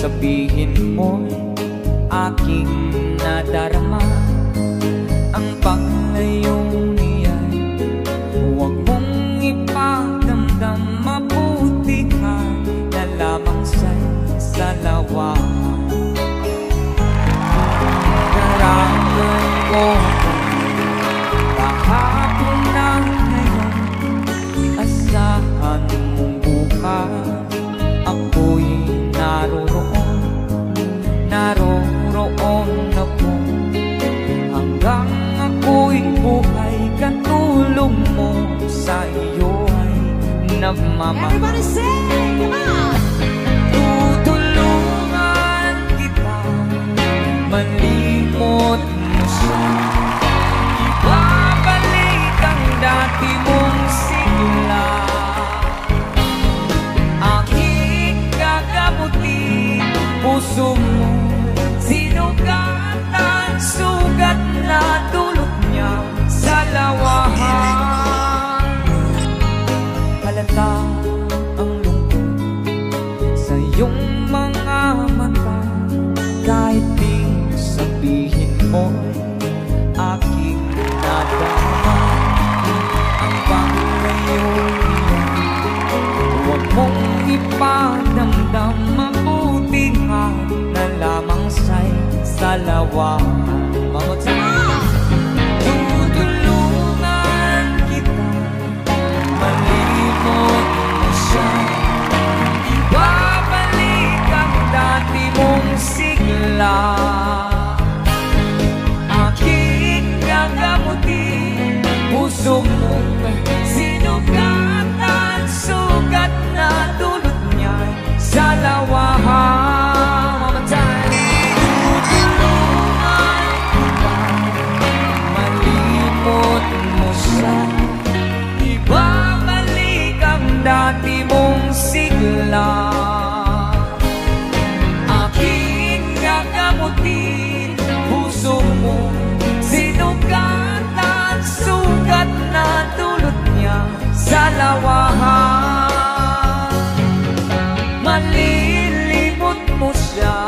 sabihin mo'y aking nadarama. Ang paglayo niya'y huwag mong ipagdamdam. Mabuti ka na lamang sa'y salawahan. Karangan ko kahapon na ngayon, asahan mong bukas ako'y naroroon, naroroon ako. Hanggang ako'y buhay, katulong mo sa iyo ay nagmamahal. Everybody sing, come on! Tutulungan kita, malimot mo siya. Ibabalik ang dati mong sigla. Aking gagamutin puso mo, sinugatan, sugat na dulot niya sa lawahan. Halata ang lungkot sa iyong mga mata, kahit di sabihin mo aking nadama. Ang panglayo niya, huwag mong ipadamdam. Mabuti ka na lamang sa'y salawahan. Mamutay, tutulungan kita, malimot mo siya. Ibabalik ang dati mong sigla. Aking gagamutin puso mo, sinugatan, sugat na dulot niya sa lawahan. Tutulungan kita, malimot mo siya. Ibabalik ang dati mong sigla. Aking gagamutin puso mo, sinugatan, sugat na dulot niya sa lawahan. Malilimot mo siya.